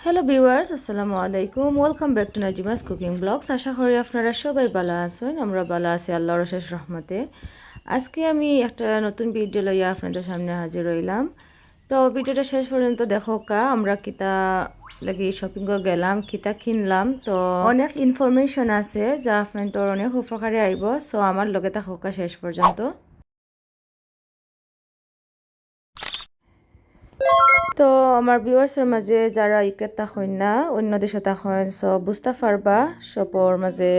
Hello viewers, আসসালামু আলাইকুম। Welcome back to Nazima's cooking blogs. আশা করি আপনারা সবাই ভালো আছেন। আমরা ভালো আছি আল্লাহর অশেষ রহমতে। আজকে আমি একটা নতুন ভিডিও লইয়া আপনাদের সামনে হাজির হইলাম। তো ভিডিওটা শেষ পর্যন্ত দেখো আমরা কিতা লাগি শপিং গেলাম, কিতা কিনলাম। তো অনেক ইনফরমেশন আছে যা আপনাদের অনেক উপকারে আইব। সো আমার লগে থাকো শেষ পর্যন্ত। তো আমার ভিউয়ার্সের মাঝে যারা ইকেট থাকেন না, অন্য দেশে থাকেন, সব বুঝতে পারবা সবর মাঝে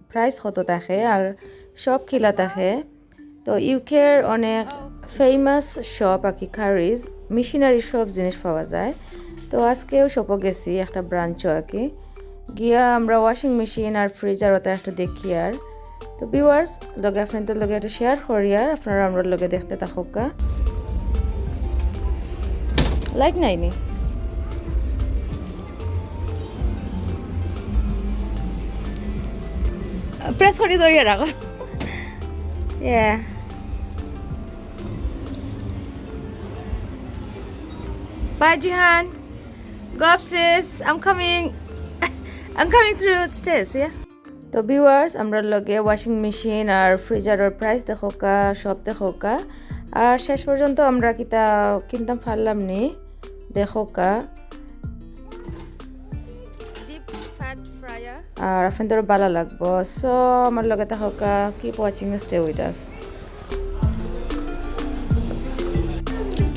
প্রাইস কত থাকে আর সব খিলা থাকে। তো ইউকের অনেক ফেমাস শপ আর কি কারিজ মেশিনারি সব জিনিস পাওয়া যায়। তো আজকেও শপও গেছি একটা ব্রাঞ্চও আর কি গিয়া আমরা ওয়াশিং মেশিন আর ফ্রিজ আর ওটা একটু দেখি। আর তো ভিউয়ার্স লগে আপনাদের লগে একটা শেয়ার করি আর আপনারা আমরা লগে দেখতে থাকুকা। লাইক নাইনি প্রেস করে ধরিয়ে রাখো। Yeah. Bye, Jihan. Go upstairs. I'm coming. I'm coming through stairs, yeah? তো ভিউয়ার্স আমরা লগে ওয়াশিং মেশিন আর ফ্রিজারের প্রাইস দেখোকা, সব দেখোকা। আর শেষ পর্যন্ত আমরা কিতা কিনতাম পারলাম নি দেখোকা। আর আপনাদের ভালো লাগবো। সো আমার লগে থাকা keep watching, stay with us.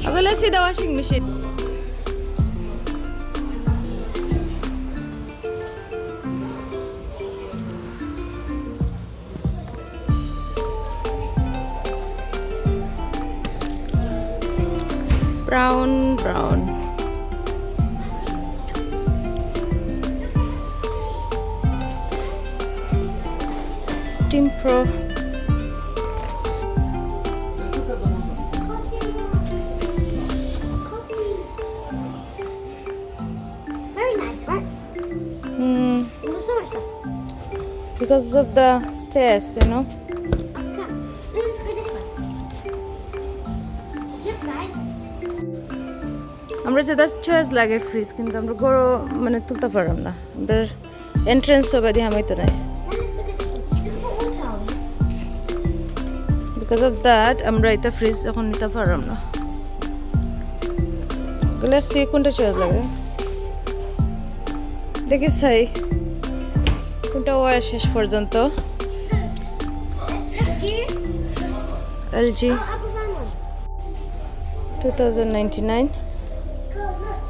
Okay, let's see the washing machine. Brown. Steam Pro. Very nice, right? There's so much stuff. Because of the stairs, you know. Come, let's go this way. Look, guys. আমরা যেটা choice লাগে fridge কিন্তু আমরা গরো মানে তুলতে পারলাম না। আমরা এন্ট্রেন্স সবাই দিয়ে আমি তো নাই। Now let's look at this one. Look at the water. Because of that আমরা এটা ফ্রিজ এখন নিতে পারলাম না। Let's see কোনটা চয়েস লাগে। দেখি সাই কোনটা ওয়ার শেষ পর্যন্ত। Look here. LG Oh, Apple found one. 2099. Go, look.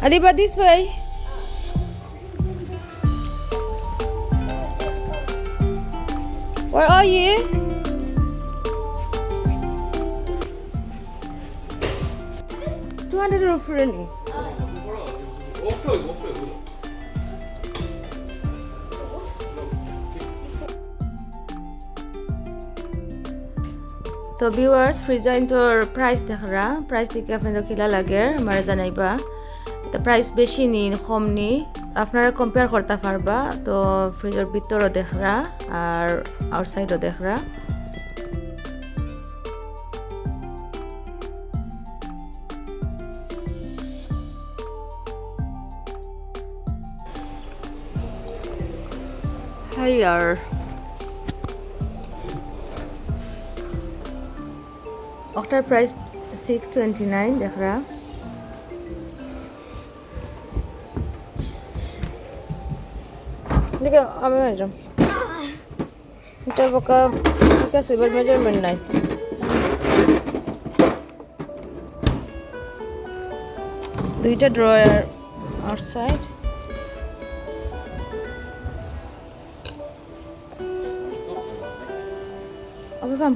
Adiba, this way. Where are you? $250. তো ভিউয়ার্স ফ্রিজার ইনটোর প্রাইস দেখরা, প্রাইস দেখে আপনাদের কিলা লাগে আমার জানাইবা। তো প্রাইস বেশি নি কম নি আপনারা কম্পেয়ার করতে পারবা। তো ফ্রিজের ভিতরও দেখরা আর আউটসাইডও দেখরা। হাইয়ার ওটার প্রাইস $629 দেখরা। দেখে আমি ম্যাডাম এটা বোকা ঠিক আছে, এবার মেজারমেন্ট নাই। দুইটা drawer outside. Okay come.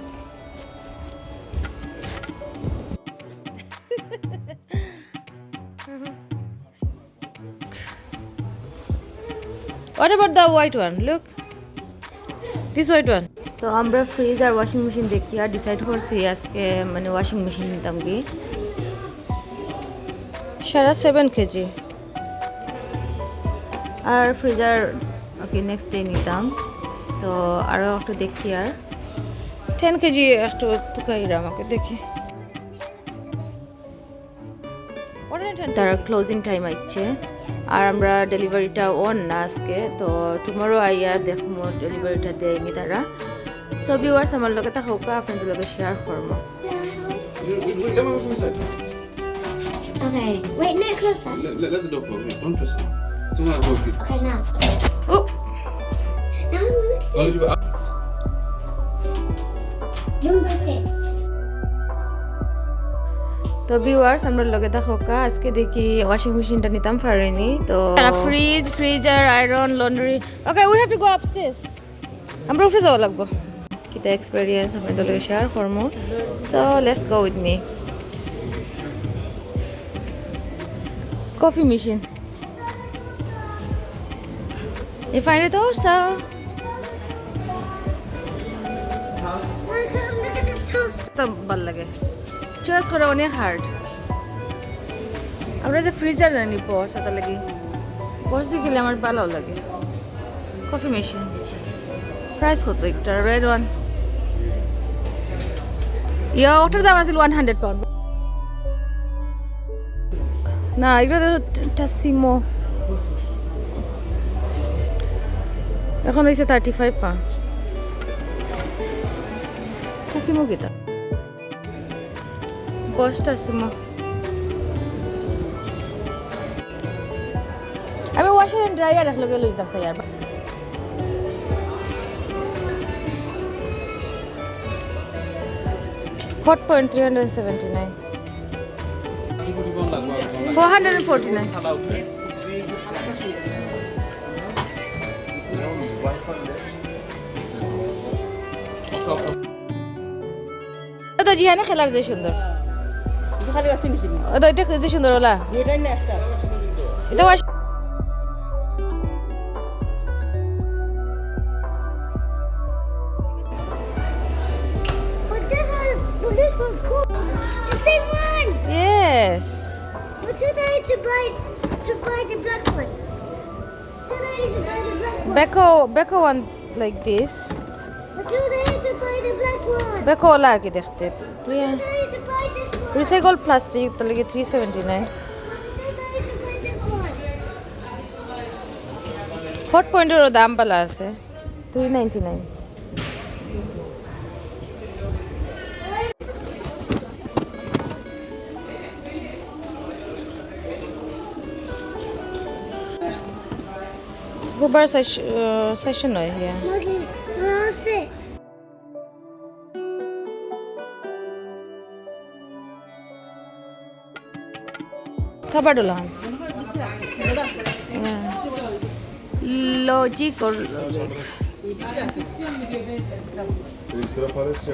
What about the white one? Look. This white one. তো আমরা ফ্রিজ আর ওয়াশিং মেশিন দেখি আর ডিসাইড করছি আজকে মানে ওয়াশিং মেশিন নিতাম কি সারা 7 কেজি আর ফ্রিজার ওকে নেক্সট ডে নিতাম। তো আরও একটু দেখি আর 10 কেজি একটু তুকাইরা আমাকে দেখি। What did I তার ক্লোজিং টাইম আইছে আর আমরা ডেলিভারিটা অন না আজকে তো টুমরো আইয়া দেখবো ডেলিভারিটা দেয়নি তারা সো ভিউয়ার্স আমার লগে তা হোক আপনাদের লগে শেয়ার করবো Okay. Wait, no, close that. Let the door close. Don't press it. Someone will hold it. Okay, now. O Now I'm looking. I'll leave it up. Number 10. তো ভিউয়ার্স আমরা লগে তা হোক আজকে দেখি ওয়াশিং মেশিনটা নিতাম পারিনি তো fridge freezer iron laundry okay we have to go upstairs আমরা উপরে যাওয়া লাগবো কিতা এক্সপেরিয়েন্স আপনাদের লগে শেয়ার করবো so let's go with me coffee machine. You find it also? Look at this toast. তো ভাল লাগে চয়েস করা অনেক হার্ড আমরা যে ফ্রিজার না নিব সেটা লাগি বস দিয়ে গেলে আমার ভালো লাগে কফি মেশিন প্রাইস কত একটা রেড ওয়ান ইয়া ওটার দাম আছে 100 পাউন্ড না এগুলো তো সিমো এখন হয়েছে 35 পাউন্ড সিমো কিতা বসটা সিমো আমি ওয়াশার এন্ড ড্রায়ার এক লগে লইতাম স্যার Hot point 379 449 তো জিহানে খেলার যে সুন্দর খালি ওয়াশিং মেশিন ও তো এটা যে সুন্দর ওলা দুইটাই না একটা এটা But this one's cool. The same one. yes But too late to buy the black one. Too late to buy the black one. Beko one like this But too late to buy the black one. Beko ওলা কি দেখতে Too late to buy this one. Recycle plastic তো লাগে 379 Too late to buy this one. Hot পয়েন্টেরও দাম পালা আছে 399 Gubar session নয় yeah Okay, now sit. খাবার ডলান লজিক or logic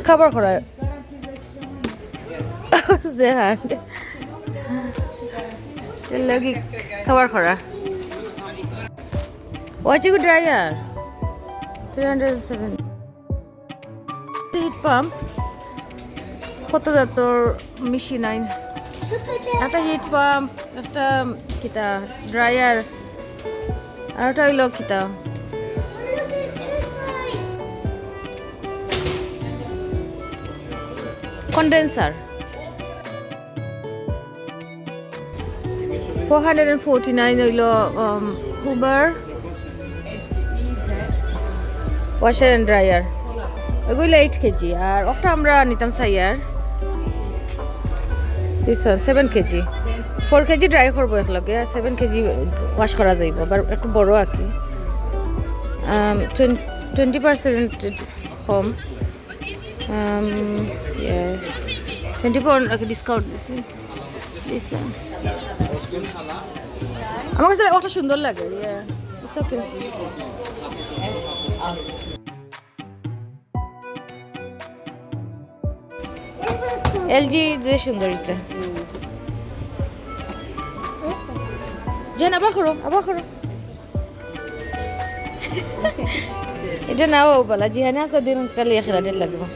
খাবার করা জেহান লজিক খাবার করা ওয়াচিকু ড্রায়ার 307 হিট পাম্প কত জাতর মেশিন আইন Look at that. একটা হিট পাম্প একটা কিতা ড্রায়ার আর একটা হইল কিতা Look at this side. Condenser 449 হইল হুবার ওয়াশার এন্ড ড্রায়ার এগুলো 8 কেজি আর ওটা আমরা নিতাম সাইয়ার this one 7 kg 4 kg dry করবো একলগে আর 7 কেজি ওয়াশ করা যাইব আবার একটু বড় আর কি 20% কম 20 পাউন্ড ডিসকাউন্ট দিছি দিস আমার কাছে ওটা সুন্দর লাগে ইটস ওকে এলজি যে সুন্দর এটা যেন আবার করো এটা নাও বলা জিহানে আসতে দিন কালি খেলা ডেট লাগবে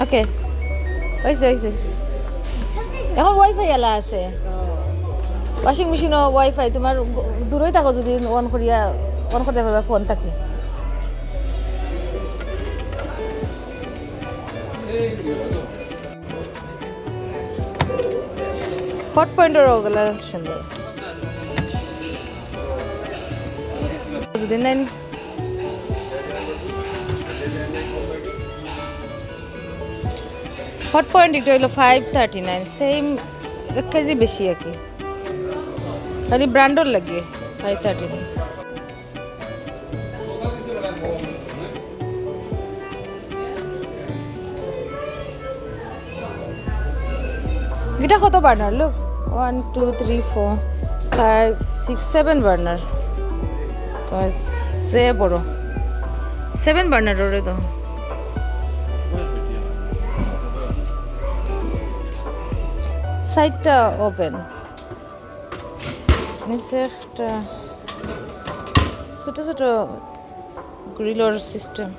ওকে হয়েছে এখন ওয়াইফাই এলা আছে ওয়াশিং মেশিনও ওয়াইফাই তোমার দূরেই থাকো যদি অন করতে পারবা ফোন থাকে হট পয়েন্টের ওগুলা সুন্দর যদি নেন হট পয়েন্ট এটা হইলো 539 সেম 1 কেজি বেশি আর কি খালি ব্র্যান্ডর লাগে 539 এটা কত বার্নার লোক 1 2 3 4 5 6 7 বার্নার সে বড় 7 বার্নার ওরে তো সাইডটা ওপেন নিচে একটা ছোট ছোট গ্রিলর system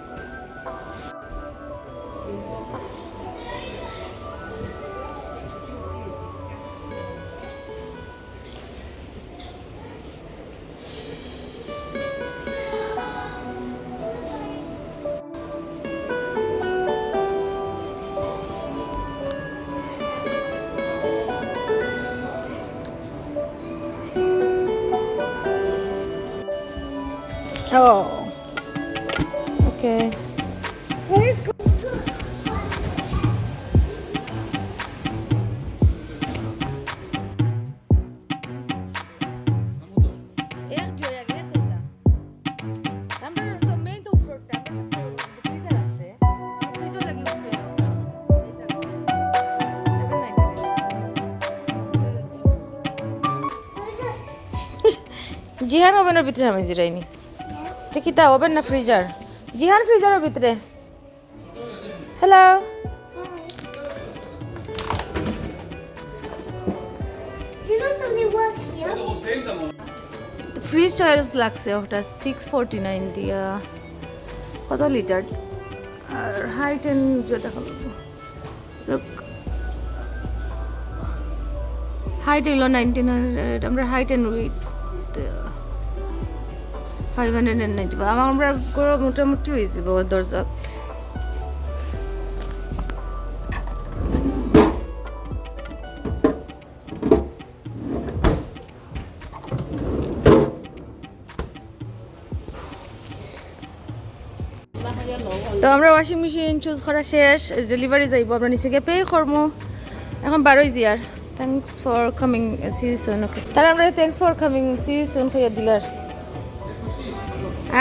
Oh. Okay. Let's go. Jihan ওভেনের ভিতরে আমি জিরাইনি এটা কি তা ওভেন না ফ্রিজার জিহান ফ্রিজারের ভিতরে hello You know something works here? Fridge charge লাগছে ওটা 649 দিয়া কত লিটার আর হাইট এন্ড যেটা হলো লুক হাইট হলো 1900 আমরা হাইট এন্ড উইথ 595 আমরা মোটামুটি হয়ে যাব দরজাত তো আমরা ওয়াশিং মেশিন চুজ করা শেষ ডেলিভারি যাইব আমরা নিচে গিয়ে পে করবো এখন 12 জিয়ার thanks for coming see you soon okay তাহলে আমরা thanks for coming see you soon খাইয়া দিলার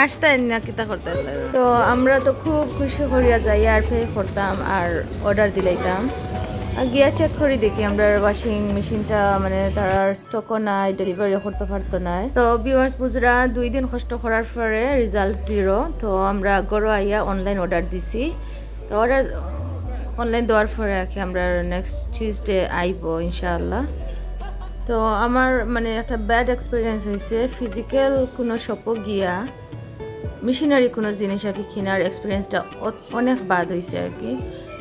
আসতেন না কিতা করতে তো আমরা তো খুব খুশি করিয়া যাই আর পে করতাম আর অর্ডার দিলাইতাম আর গিয়া চেক করে দেখি আমরা ওয়াশিং মেশিনটা মানে তার স্টকও নাই ডেলিভারি করতে পারতো না তো ভিউয়ার্স বুঝরা 2 দিন কষ্ট করার পরে রেজাল্ট 0 তো আমরা গরো আইয়া অনলাইন অর্ডার দিছি তো অর্ডার অনলাইন দেওয়ার পরে আর কি আমরা নেক্সট টিউসডে আইব ইনশাআল্লাহ তো আমার মানে একটা ব্যাড এক্সপিরিয়েন্স হয়েছে ফিজিক্যাল কোনো শপও গিয়া মেশিনারি কোনো জিনিস আর কি কেনার এক্সপিরিয়েন্সটা অনেক বাদ হয়েছে আর কি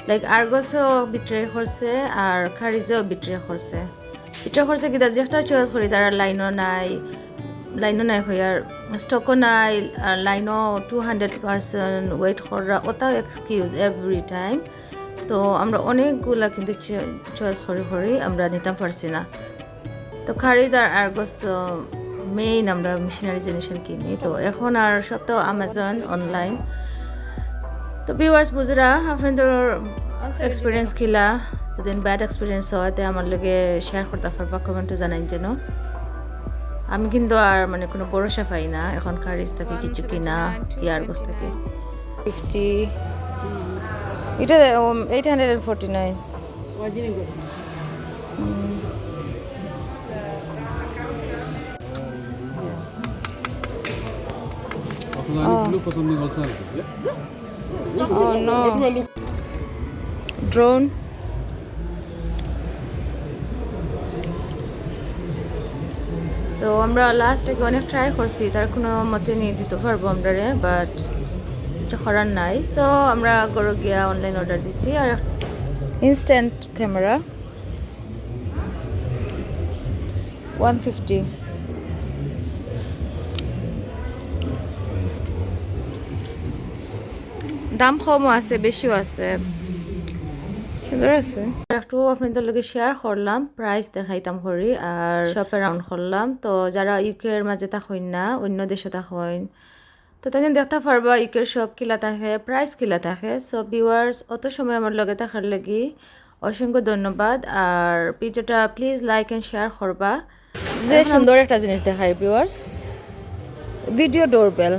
লাইক আর্গসও বিট্রে করছে আর খারিজেও বিট্রে করছে কিতা যে একটা চয়েস করি তারা লাইনও নাই হইয়ার স্টকও নাই আর লাইনও 200% ওয়েট করা ওটাও এক্সকিউজ এভরি টাইম তো আমরা অনেকগুলা কিন্তু চয়েস করি আমরা নিতাম পারছি না তো খারিজ আর আর্গস তো মেইন আমরা মেশিনারি জিনিস কিনি তো এখন আর সব তো আমাজন অনলাইন তো ভিউয়ার্স বুঝরা আপনাদের এক্সপিরিয়েন্স কিলা যদি ব্যাড এক্সপিরিয়েন্স হয় তো আমার লগে শেয়ার করতে পারবা কমেন্টে জানাই যেন আমি কিন্তু আর মানে কোনো ভরসা পাই না এখন খারিজ থাকে কিছু কিনা কি আর্গস থাকে 50 এটা 849 Oh no. Drone. তো আমরা লাস্ট থেকে অনেক ট্রাই করছি তার কোনো মতে নিয়ে দিতে পারবো আমরা রে বাট কিছু করার নাই সো আমরা গরো গিয়া অনলাইন অর্ডার দিছি আর ইনস্ট্যান্ট ক্যামেরা 150 দাম কমও আছে বেশিও আছে সুন্দর আছে একটু আপনাদের লগে শেয়ার করলাম প্রাইস দেখাইতাম করি আর শপ অ্যারাউন্ড করলাম তো যারা ইউকের মাঝে থাকেন না অন্য দেশে থাকেন তো তাই দেখতে পারবা ইউকের শপ কিলা থাকে প্রাইস কিলা থাকে সো ভিউয়ার্স অত সময় আমার লগে থাকার লাগি অসংখ্য ধন্যবাদ আর ভিডিওটা প্লিজ লাইক এন্ড শেয়ার করবা যে সুন্দর একটা জিনিস দেখাই viewers video doorbell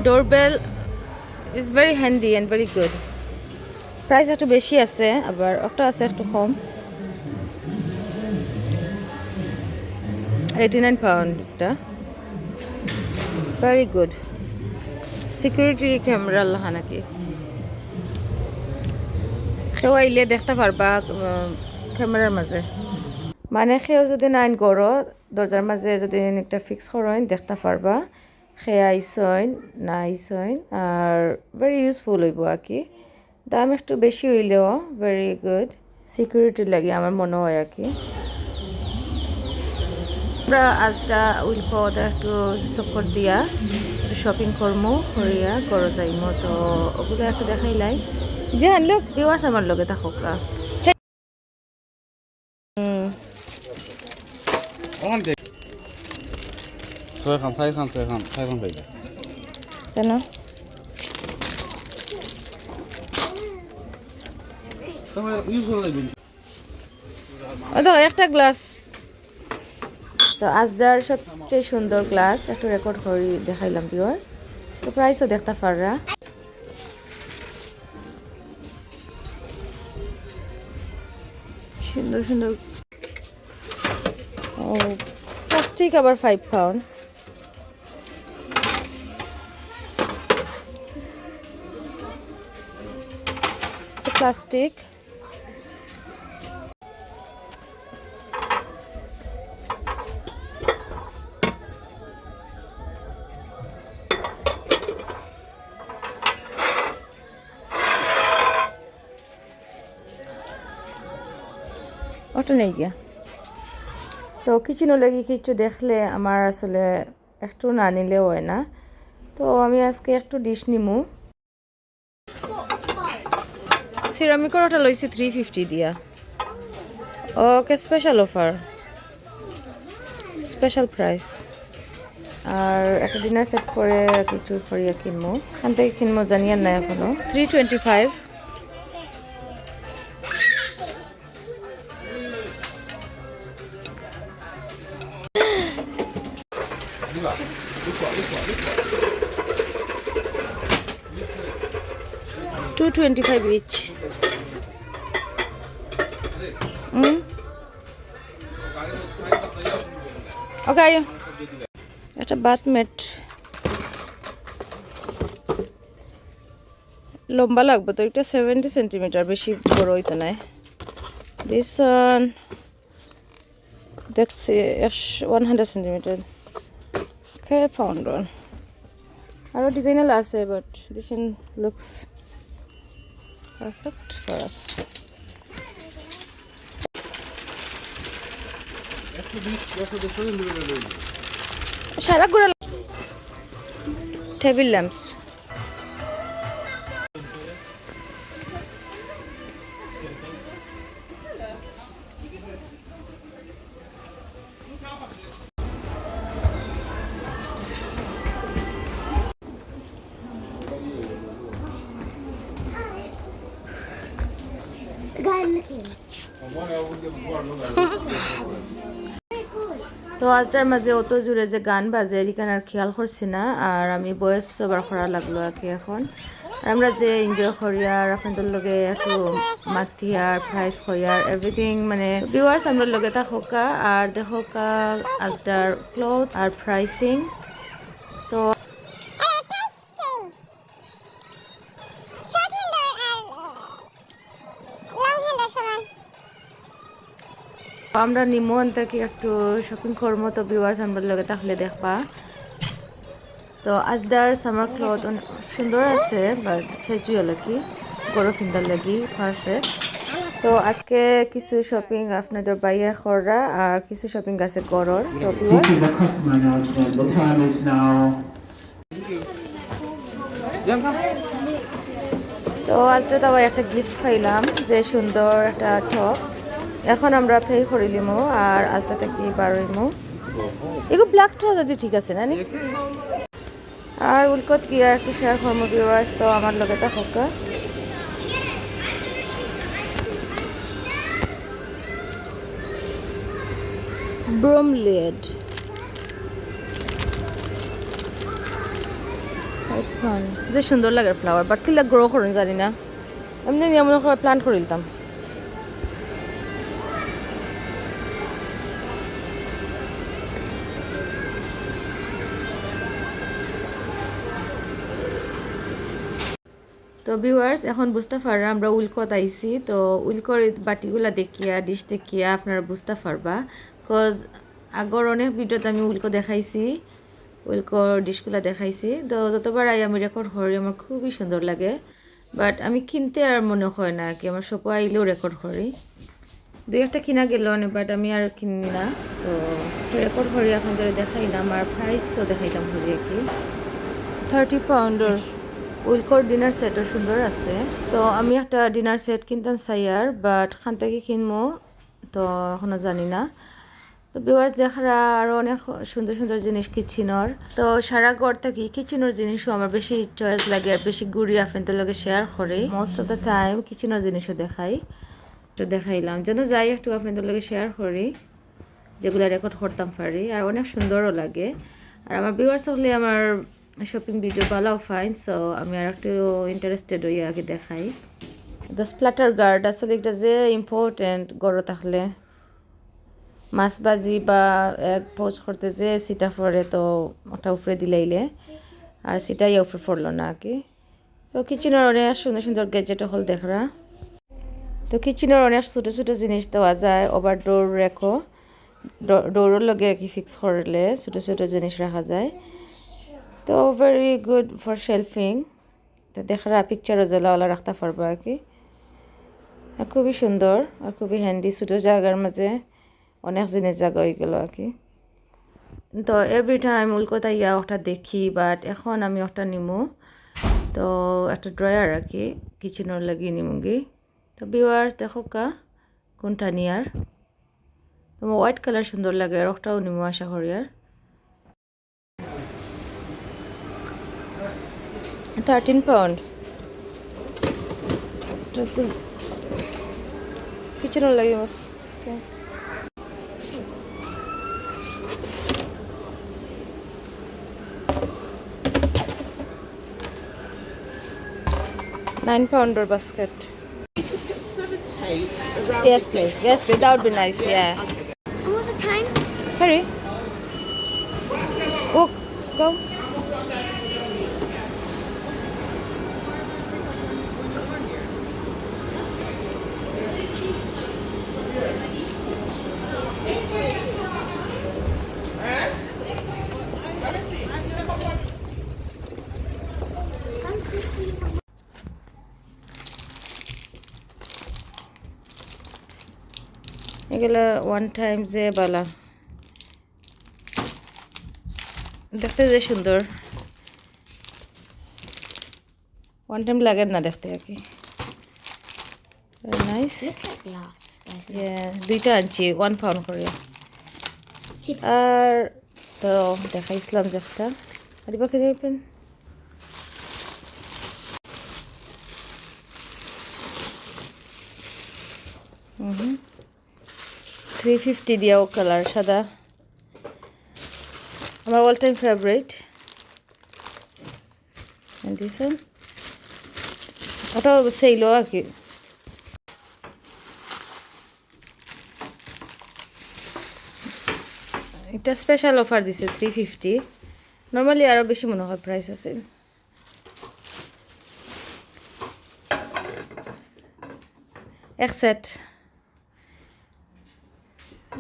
doorbell is very handy and very good price একটু বেশি আছে আবার একটা আছে একটু কম 89 পাউন্ড এটা very good সিকিউরিটি ক্যামেরা লাগা নাকি কেউ আইলে দেখতে পারবা ক্যামেরার মাঝে মানে কেউ যদি নাইন করো দরজার মাঝে যদি একটা ফিক্স করেন দেখতে পারবা খেয়ে আইসইন না আইসইন আর ভেরি ইউজফুল হইব আর কি দাম একটু বেশি হইলেও ভেরি গুড সিকিউরিটি লাগে আমার মনে হয় আর কি আমরা আজটা উইলপ একটু চক্কর দিয়া একটু শপিং করমো করিয়া করো যাইমো তো ওগুলো একটু দেখাইলাই যে আনলো ভিউয়ার্স আমার লগে থাকুক ছয়খান চাৰিখান পাই যায় কেন ইউজ করা যাবে দেখো একটা গ্লাস তো আজদার সবচেয়ে সুন্দর গ্লাস একটু রেকর্ড করে দেখাইলাম ভিউয়ার্স তো প্রাইসও দেখতে পাররা সুন্দর সুন্দর ও প্লাস্টিক আবার 5 পাউন্ড প্লাস্টিক ওটা নেই গিয়া তো কিচেনও লাগি কিছু দেখলে আমার আসলে একটু না নিলেও হয় না তো আমি আজকে একটু ডিশ নিমু সিরামিকের ওটা লইছি 350 দিয়া okay special offer special price আর একটা ডিনার সেট করে চুজ করিয়া কিনবো এখান থেকে কিনবো জানিয়ার না এখনো 325 225 each. Okay. একটা বাথমেট লম্বা লাগবে তো এটা 70 সেন্টিমিটার বেশি বড় হইতো না দিস ওয়ান দেখছি 100 সেন্টিমিটার ওকে ফাউন্ড ওয়ান আরো ডিজাইনাল আছে but this one looks perfect for us সারা গুড়া টেবিল ল্যাম্পস তো আজটার মাঝে অত জোরে যে গান বাজে এখানে আর খেয়াল করছি না আর আমি বয়স সবার করা লাগলো আর কি এখন আর আমরা যে এনজয় করি আর আপনাদের লগে একটু মাতি আর প্রাইস করি আর এভরিথিং মানে ভিউয়ার্স আমরা লগে থাকা আর দেখা আজটার ক্লথ আর প্রাইসিং তো আমরা নিমন থেকে একটু শপিং করবো তো ভিউয়ার্স আমরা লগে থাকলে দেখবা তো আজদার সামার ক্লথ সুন্দর আছে বাট খেজুয়াল কি গরম কিনবার লাগি পারফেক্ট তো আজকে কিছু শপিং আপনাদের বাইরে করা আর কিছু শপিং আছে গরর তো This is a customer announcement. The time is now তো আজকে তো আবার একটা গিফট পাইলাম, যে সুন্দর একটা টপস। এখন আমরা পে করে লিমু আর আজটা থেকে বার হইমু। এগুলো ব্ল্যাক ট্রাউজার দিয়ে ঠিক আছে না নি? আর উল্কত কি আর একটু শেয়ার করবো ভিউয়ার্স, তো আমার লগে তা হোকা। ব্রোমলেড যে সুন্দর লাগে ফ্লাওয়ার, বাট কিলা গ্রো করুন জানি না, এমনি এমন করে প্লান্ট করে দিতাম। তো ভিউয়ার্স এখন বুঝতে পাররা আমরা উল্কত আইছি। তো উল্কর বাটিগুলা দেখিয়া ডিশ দেখিয়া আপনারা বুঝতে পারবা, কজ আগর অনেক ভিডিওতে আমি উল্কো দেখাইছি, উল্কোর ডিশগুলা দেখাইছি। তো যতবার আমি রেকর্ড করি আমার খুবই সুন্দর লাগে, বাট আমি কিনতে আর মনে হয় না কি, আমার সব আইলেও রেকর্ড করি। দুই একটা কিনা গেল বাট আমি আর কিনি না। তো রেকর্ড করি এখন ধরে দেখাইলাম, আর প্রাইসও দেখাইলাম করি কি 30 পাউন্ডের উইলকোর ডিনার সেটও সুন্দর আছে। তো আমি একটা ডিনার সেট কিনতাম চাইয়ার, বাট খান থেকে কিনবো তো এখনো জানি না। তো ভিউয়ার্স দেখারা আরও অনেক সুন্দর সুন্দর জিনিস কিচেনের। তো সারা ঘর থেকে কিচেনের জিনিসও আমার বেশি চয়েস লাগে, আর বেশি ঘুরি আপনাদের লগে শেয়ার করি। মোস্ট অফ দ্য টাইম কিচেনের জিনিসও দেখাই, তো দেখাইলাম যেন যাই একটু আপনাদের লগে শেয়ার করি, যেগুলো রেকর্ড করতাম পারি, আর অনেক সুন্দরও লাগে। আর আমার ভিউয়ার্স হলে আমার শপিং ভিডিও ভালো ফাইন, সো আমি আর একটু ইন্টারেস্টেড হই আগে দেখাই। দ্য স্প্ল্যাটার গার্ড আসলে এটা যে ইম্পর্টেন্ট গড়ে থাকলে মাছ ভাজি বা এক পোজ করতে যে সিটা পড়ে, তো ওটা উপরে দিলাইলে আর সিটাই উপরে পড়লো না আর কি। তো কিচেনের অনেক সুন্দর সুন্দর গ্যাজেট হল দেখরা। তো কিচেনের অনেক ছোটো ছোটো জিনিস দেওয়া যায়, ওভার ডোর রেখো, ডোরের লগে কি ফিক্স করলে ছোটো ছোটো জিনিস রাখা যায়। তো ভেরি গুড ফর শেলফিং। তো দেখরা পিকচারও জেলাওয়ালা রাখতে পারবো আর কি, আর খুবই সুন্দর আর খুবই হ্যান্ডি, ছোটো জায়গার মাঝে অনেক জিনিস জায়গা হয়ে গেল আর কি। তো এভরি টাইম উল্কোতা ইয়া ওটা দেখি, বাট এখন আমি ওটা নিমু। তো একটা ড্রয়ার আর কি কিচেনের লাগিয়ে নিমুগি। তো ভিউয়ার্স দেখো কা কোনটা নিয়ার, তোমার হোয়াইট কালার সুন্দর লাগে, আর ওটাও নিমু আশা করি। আর 13 পাউন্ড কিচেনের লাগে। £9 basket. Yes, please. Yes, please. That would be nice. Yeah. And what's the time? Hurry. Oh, go. এগুলো ওয়ান টাইম যে বালা দেখতে যে সুন্দর, ওয়ান টাইম লাগে না দেখতে আর কি। নাইস। Glass. দুইটা আনছি 1 পাউন্ড করে। আর তো দেখাইছিলাম যে একটা আরিবা খেতে পারবেন। $3.50 দিয়াও কালার সাদা, আমার অল টাইম ফেভারিট। দিস ওটাও সেইলো আর কি। এটা স্পেশাল অফার দিছে 350, নর্মালি আরও বেশি মনে হয় প্রাইস আছে। এক সেট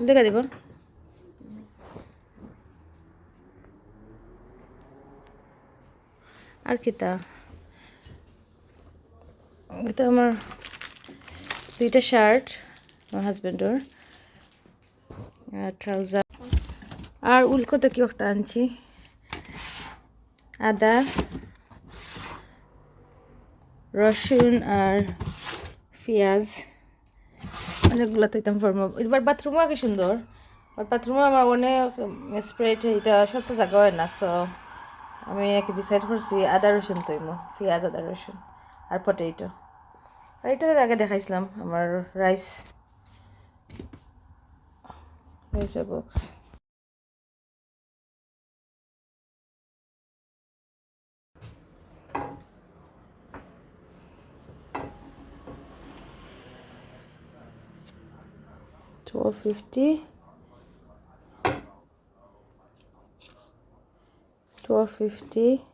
দেখা দিব। আর কিতা এটা আমার দুইটা শার্ট আমার হাজবেন্ডর, আর ট্রাউজার। আর উল্কোতে কি একটা আনছি আদা, রসুন আর পেঁয়াজ অনেকগুলো তৈতাম ফর্ম এবার বাথরুমও আগে সুন্দর আর বাথরুমও আমার অনেক স্প্রেড এটা সব তো জায়গা হয় না সো আমি একে ডিসাইড করছি আদা রসুন তৈমো পেঁয়াজ আদা রসুন আর পটেটো আর এটা আগে দেখাইছিলাম আমার রাইসের বক্স $12.50 $12.50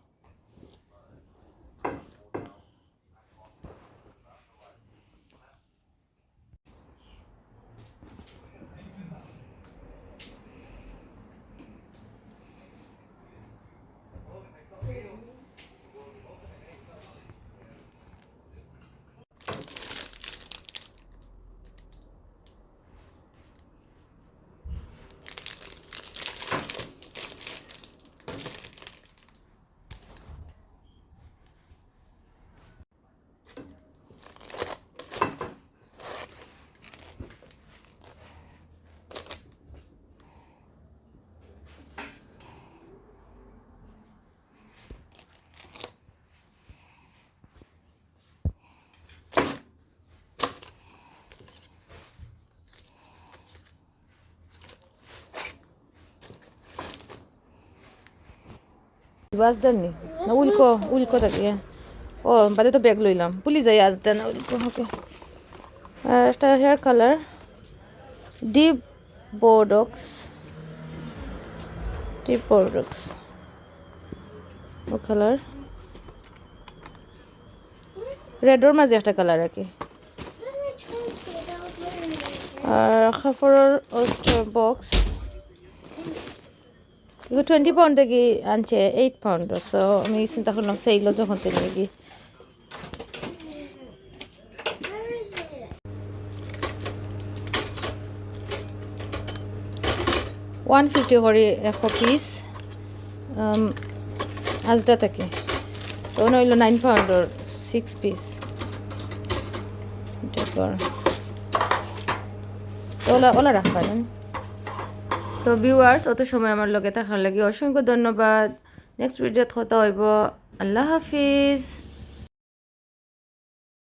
আজদার নি না উল্কো থাকি ও বাদে তো ব্যাগ লইলাম ভুলি যাই আজদা না উল্কো ওকে আর একটা হেয়ার কালার ডিপ বোর্ডক্স ও কালার রেডর মাঝে একটা কালার আর কি Let me translate. I was learning it. আর খাফরের ওস্টার বক্স এগুলো 20 পাউন্ড থেকে আনছে 8 পাউন্ড সো আমি চিন্তা করলাম সেইগুলো যখন থেকে নাকি Where is it? 150 করে এক পিস আজদা থেকে তো হইলো 9 পাউন্ডর 6 পিস ওলা রাখবেন তো ভিউয়ার্স অত সময় আমার লগে থাকার লাগে অসংখ্য ধন্যবাদ নেক্সট ভিডিওত কথা হইব আল্লাহ হাফিজ